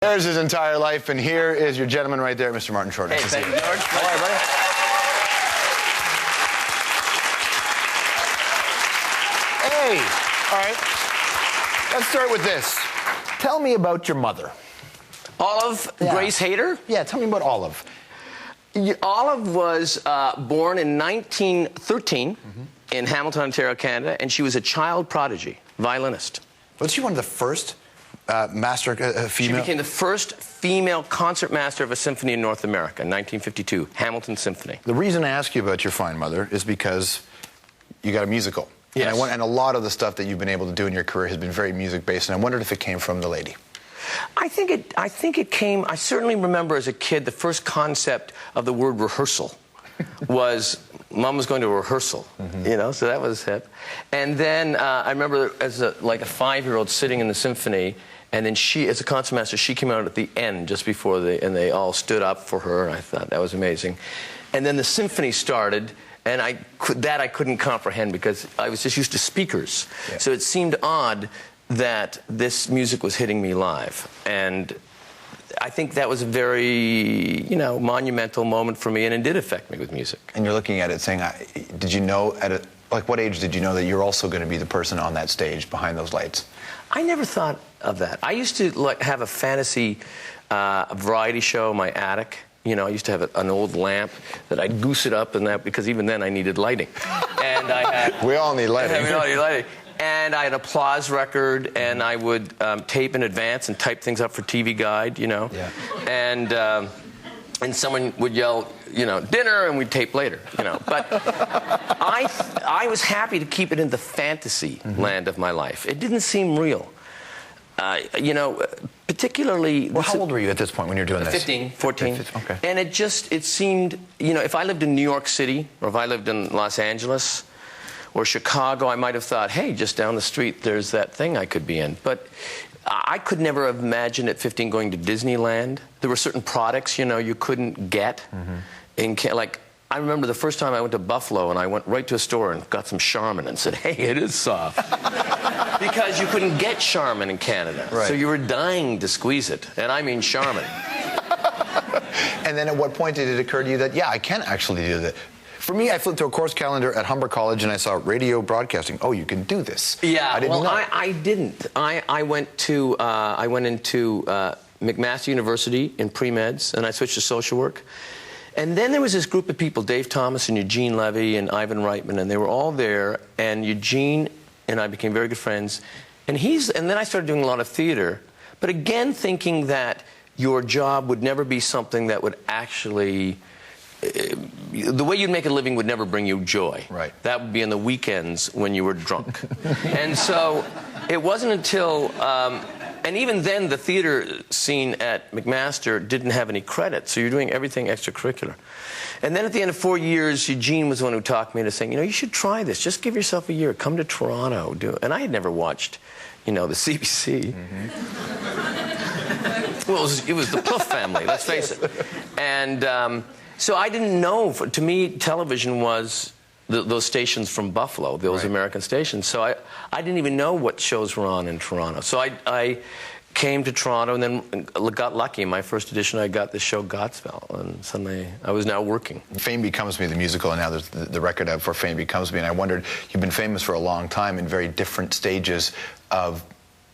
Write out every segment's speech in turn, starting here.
There's his entire life, and here is your gentleman right there, Mr. Martin Short. Hey, thank you, George. All right, buddy. Hey, all right. Let's start with this. Tell me about your mother. Olive Grace Hayter? Yeah, tell me about Olive. Olive was born in 1913 in Hamilton, Ontario, Canada, and she was a child prodigy, violinist. Was she one of the first female? She became the first female concertmaster of a symphony in North America in 1952, Hamilton Symphony. The reason I ask you about your fine mother is because you got a musical. Yes. And a lot of the stuff that you've been able to do in your career has been very music-based, and I wondered if it came from the lady. I think it came, I certainly remember as a kid, the first concept of the word rehearsal was Mom was going to a rehearsal, you know, so that was hip. And then I remember as like a 5-year-old sitting in the symphony, and then she, as a concertmaster, she came out at the end just before and they all stood up for her, and I thought that was amazing. And then the symphony started, and I couldn't comprehend because I was just used to speakers. Yeah. So it seemed odd that this music was hitting me live. And I think that was a very, you know, monumental moment for me, and it did affect me with music. And you're looking at it saying, did you know like what age did you know that you're also going to be the person on that stage behind those lights? I never thought of that. I used to have a fantasy variety show in my attic. You know, I used to have an old lamp that I'd goose it up and that, because even then I needed lighting. And I had... We all need lighting. We all need lighting. And I had an applause record, and I would tape in advance and type things up for TV Guide, you know. Yeah. And someone would yell, you know, dinner, and we'd tape later, you know. But I was happy to keep it in the fantasy land of my life. It didn't seem real. You know, particularly... Well, how old were you at this point when you were doing this? 15, 14. 15, okay. And it seemed, you know, if I lived in New York City, or if I lived in Los Angeles, or Chicago, I might have thought, hey, just down the street, there's that thing I could be in. But I could never have imagined at 15 going to Disneyland. There were certain products, you know, you couldn't get. Like, I remember the first time I went to Buffalo, and I went right to a store and got some Charmin and said, hey, it is soft. Because you couldn't get Charmin in Canada. Right. So you were dying to squeeze it. And I mean Charmin. And then at what point did it occur to you that, yeah, I can actually do that? For me, I flipped to a course calendar at Humber College, and I saw radio broadcasting. Oh, you can do this. Yeah, I didn't know. I didn't. I went into McMaster University in pre-meds, and I switched to social work. And then there was this group of people, Dave Thomas and Eugene Levy and Ivan Reitman, and they were all there, and Eugene and I became very good friends. And then I started doing a lot of theater, but again thinking that your job would never be something that would actually... the way you'd make a living would never bring you joy. Right. That would be on the weekends when you were drunk. And so it wasn't until... and even then, the theater scene at McMaster didn't have any credit, so you're doing everything extracurricular. And then at the end of 4 years, Eugene was the one who talked me into saying, you know, you should try this. Just give yourself a year. Come to Toronto. Do it. And I had never watched, you know, the CBC. Well, it was the Puff family, let's face it. And so I didn't know. To me, television was those stations from Buffalo, those American stations. So I didn't even know what shows were on in Toronto. So I came to Toronto and then got lucky. In my first edition, I got the show Godspell, and suddenly I was now working. Fame Becomes Me, the musical, and now there's the record out for Fame Becomes Me, and I wondered, you've been famous for a long time in very different stages of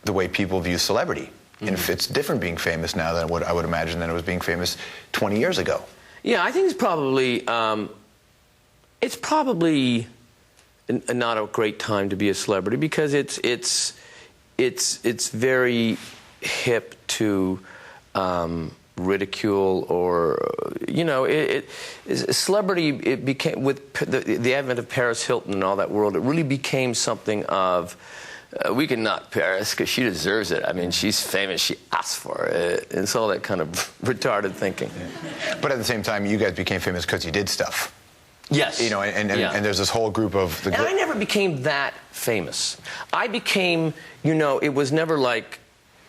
the way people view celebrity. And if it's different being famous now than what I would imagine than it was being famous 20 years ago. Yeah, I think it's probably not a great time to be a celebrity, because it's very hip to ridicule, or you know, celebrity. It became, with the advent of Paris Hilton and all that world, it really became something of we can knock Paris because she deserves it. I mean, she's famous. She asked for it. It's all that kind of retarded thinking. Yeah. But at the same time, you guys became famous because you did stuff. Yes. You know, and there's this whole group of... And I never became that famous. I became, you know, it was never like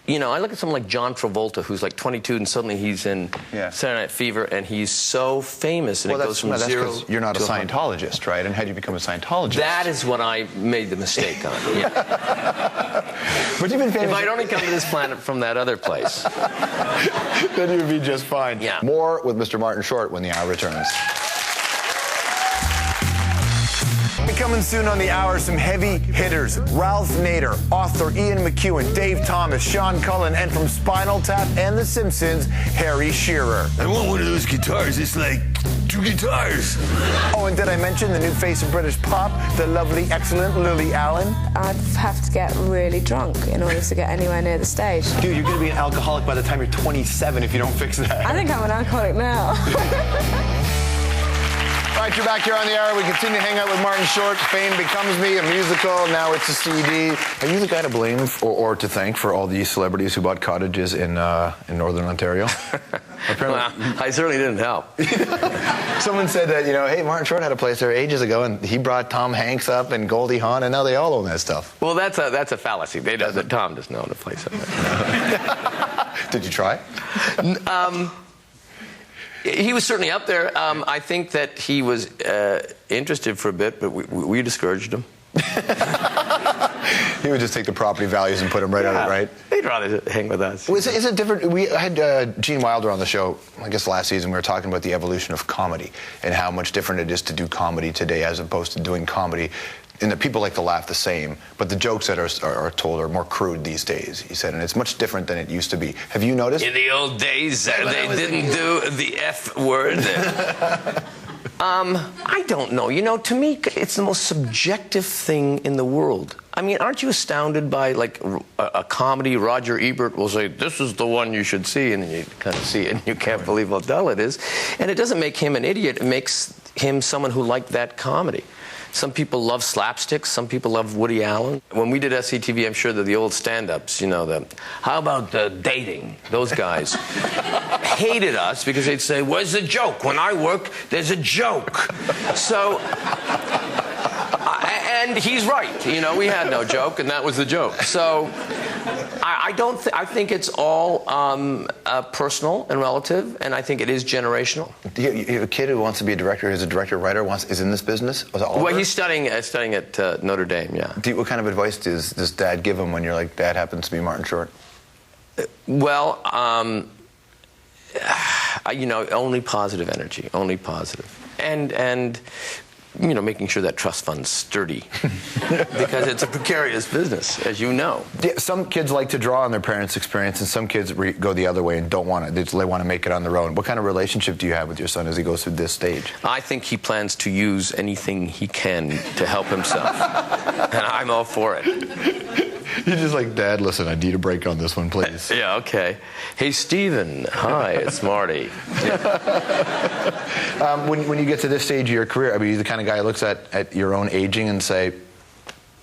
you know, I look at someone like John Travolta, who's like 22, and suddenly he's in Saturday Night Fever, and he's so famous, and it goes from zero. You're not a to Scientologist, right? And how do you become a Scientologist? That is what I made the mistake on. Yeah. But you've been famous. If I'd only come to this planet from that other place, then you'd be just fine. Yeah. More with Mr. Martin Short when the hour returns. Coming soon on the hour, some heavy hitters. Ralph Nader, author Ian McEwan, Dave Thomas, Sean Cullen, and from Spinal Tap and The Simpsons, Harry Shearer. I want one of those guitars. It's like 2 guitars. Oh, and did I mention the new face of British pop, the lovely, excellent Lily Allen? I'd have to get really drunk in order to get anywhere near the stage. Dude, you're going to be an alcoholic by the time you're 27 if you don't fix that. I think I'm an alcoholic now. All right, you're back here on the hour. We continue to hang out with Martin Short. Fame Becomes Me, a musical. Now it's a CD. Are you the guy to blame or to thank for all the celebrities who bought cottages in Northern Ontario? Well, I certainly didn't help. Someone said that, you know, hey, Martin Short had a place there ages ago, and he brought Tom Hanks up and Goldie Hawn, and now they all own that stuff. Well, that's a fallacy. Tom doesn't own a place up there. Did you try? He was certainly up there. I think that he was interested for a bit, but we discouraged him. He would just take the property values and put them right on it, right? He'd rather hang with us. Is it different? We had Gene Wilder on the show, I guess last season. We were talking about the evolution of comedy and how much different it is to do comedy today as opposed to doing comedy. And that people like to laugh the same, but the jokes that are told are more crude these days, he said, and it's much different than it used to be. Have you noticed? In the old days, they didn't do the F word. I don't know. You know, to me, it's the most subjective thing in the world. I mean, aren't you astounded by, like, a comedy? Roger Ebert will say, this is the one you should see, and then you kind of see it, and you can't believe how dull it is. And it doesn't make him an idiot. It makes him someone who liked that comedy. Some people love slapsticks. Some people love Woody Allen. When we did SCTV, I'm sure that the old stand-ups, you know, how about dating? Those guys hated us because they'd say, where's the joke? When I work, there's a joke. So, and he's right. You know, we had no joke, and that was the joke. So, I think it's all personal and relative, and I think it is generational. You have a kid who wants to be a director, who's a director-writer, is in this business? Well, he's studying at Notre Dame, yeah. What kind of advice does Dad give him when you're like, Dad happens to be Martin Short? Well, you know, only positive energy, only positive. And you know, making sure that trust fund's sturdy because it's a precarious business, as you know. Yeah, some kids like to draw on their parents' experience, and some kids go the other way and don't want to. They want to make it on their own. What kind of relationship do you have with your son as he goes through this stage? I think he plans to use anything he can to help himself, and I'm all for it. You're just like, Dad, listen, I need a break on this one, please. Yeah, okay. Hey, Stephen. Hi, it's Marty. Yeah. When you get to this stage of your career, I mean, you're the kind of guy who looks at your own aging and say,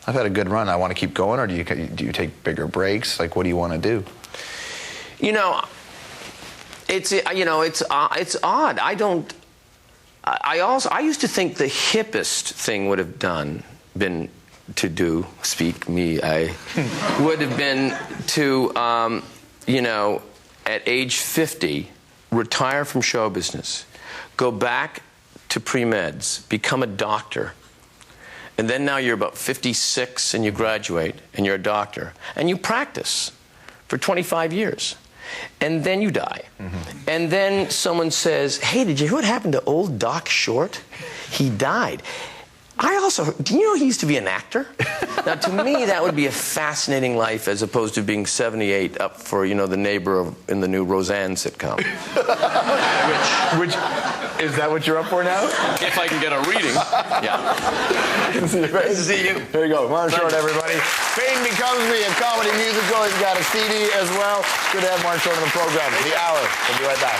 I've had a good run, I want to keep going, or do you take bigger breaks? Like, what do you want to do? You know, it's odd. I used to think the hippest thing would have been would have been to, you know, at age 50, retire from show business, go back to pre-meds, become a doctor, and then now you're about 56 and you graduate and you're a doctor, and you practice for 25 years. And then you die. Mm-hmm. And then someone says, hey, did you hear what happened to old Doc Short? He died. Do you know he used to be an actor? Now, to me, that would be a fascinating life as opposed to being 78 up for, you know, the neighbor in the new Roseanne sitcom. Which, is that what you're up for now? If I can get a reading. Yeah. Nice to see you. There you go. Martin Short, everybody. Fame Becomes Me, a comedy musical. He's got a CD as well. Good to have Martin Short on the program. The Hour. We'll be right back.